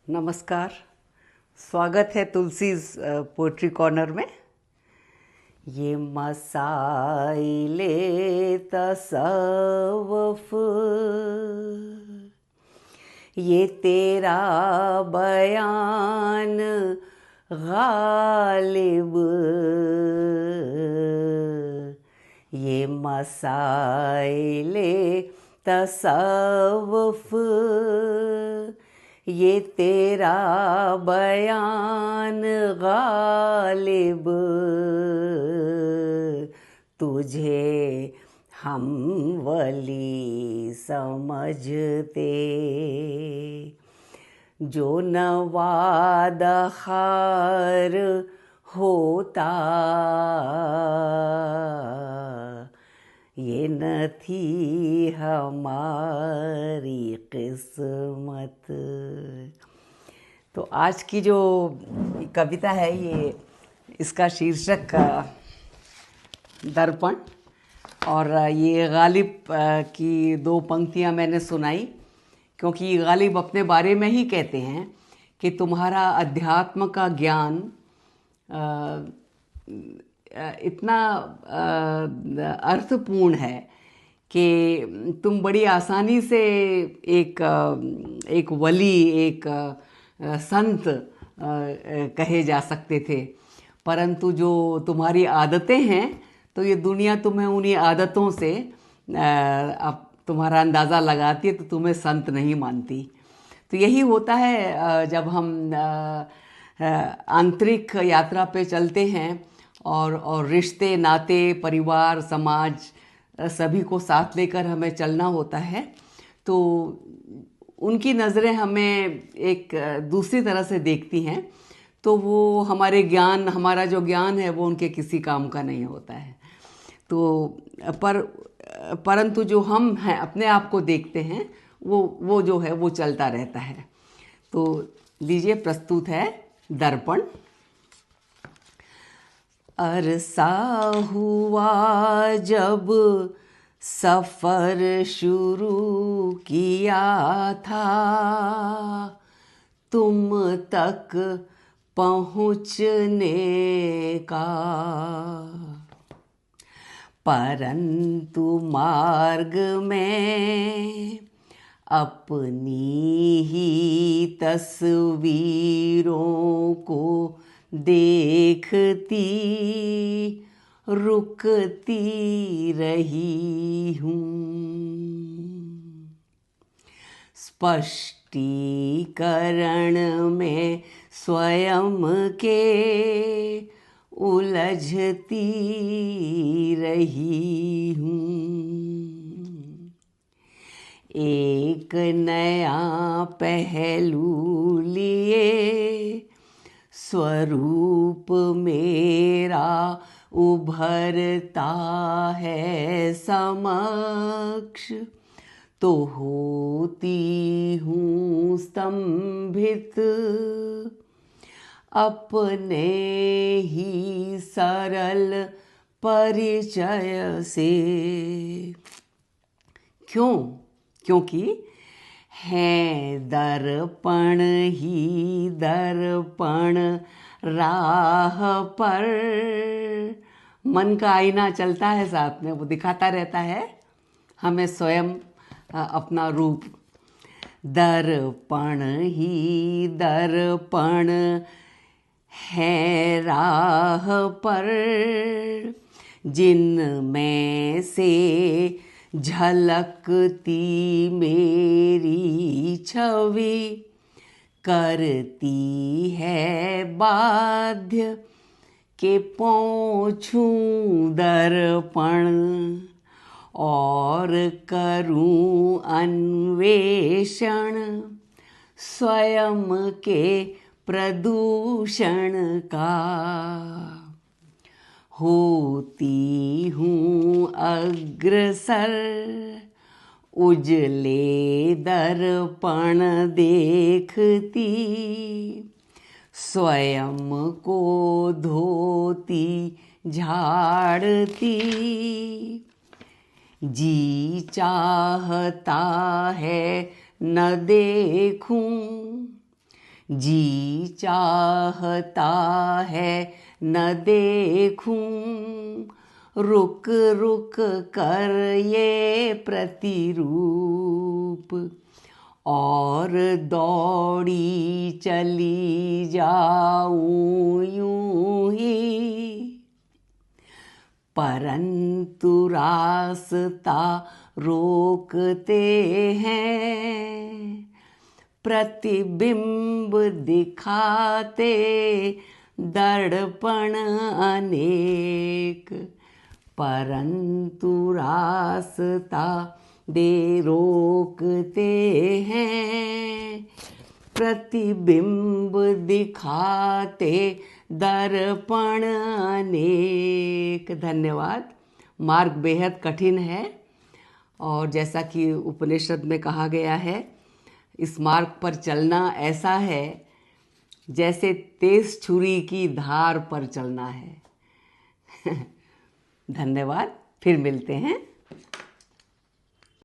नमस्कार। स्वागत है तुलसीज़ पोएट्री कॉर्नर में। ये मसाइले तसव्वुफ़, ये तेरा बयान गालिब, ये मसाइले तसव्वुफ़, ये तेरा बयान गालिब, तुझे हम वली समझते, जो नवादखार होता, ये न थी हमारी किस्मत। तो आज की जो कविता है, ये इसका शीर्षक दर्पण, और ये गालिब की दो पंक्तियां मैंने सुनाई, क्योंकि गालिब अपने बारे में ही कहते हैं कि तुम्हारा अध्यात्म का ज्ञान इतना अर्थपूर्ण है कि तुम बड़ी आसानी से एक वली, एक संत कहे जा सकते थे, परंतु जो तुम्हारी आदतें हैं, तो ये दुनिया तुम्हें उन्हीं आदतों से अब तुम्हारा अंदाज़ा लगाती है, तो तुम्हें संत नहीं मानती। तो यही होता है जब हम आंतरिक यात्रा पे चलते हैं और रिश्ते, नाते, परिवार, समाज सभी को साथ लेकर हमें चलना होता है, तो उनकी नज़रें हमें एक दूसरी तरह से देखती हैं, तो वो हमारा जो ज्ञान है वो उनके किसी काम का नहीं होता है। तो परंतु जो हम हैं, अपने आप को देखते हैं, वो जो है वो चलता रहता है। तो लीजिए, प्रस्तुत है दर्पण। अरसा हुआ जब सफ़र शुरू किया था, तुम तक पहुँचने का, परंतु मार्ग में अपनी ही तस्वीरों को देखती रुकती रही हूँ। स्पष्टीकरण में स्वयं के उलझती रही हूँ। एक नया पहलू लिए स्वरूप मेरा उभरता है समक्ष, तो होती हूँ स्तंभित अपने ही सरल परिचय से। क्योंकि है दर्पण ही दर्पण राह पर, मन का आईना चलता है साथ में, वो दिखाता रहता है हमें स्वयं अपना रूप। दर्पण ही दर्पण है राह पर, जिनमें से झलकती मेरी छवि करती है बाध्य के पहुँचूं दर्पण और करूं अन्वेषण स्वयं के प्रदूषण का। होती हूँ अग्रसर उजले दर्पण देखती, स्वयं को धोती झाड़ती, जी चाहता है न देखूं जी चाहता है न देखूं रुक रुक कर ये प्रतिरूप, और दौड़ी चली जाऊं यूं ही, परंतु रास्ता रोकते हैं प्रतिबिंब दिखाते दर्पण अनेक, परंतु रास्ता दे रोकते हैं प्रतिबिंब दिखाते दर्पण अनेक। धन्यवाद। मार्ग बेहद कठिन है और जैसा कि उपनिषद में कहा गया है, इस मार्ग पर चलना ऐसा है जैसे तेज छुरी की धार पर चलना है। धन्यवाद। फिर मिलते हैं।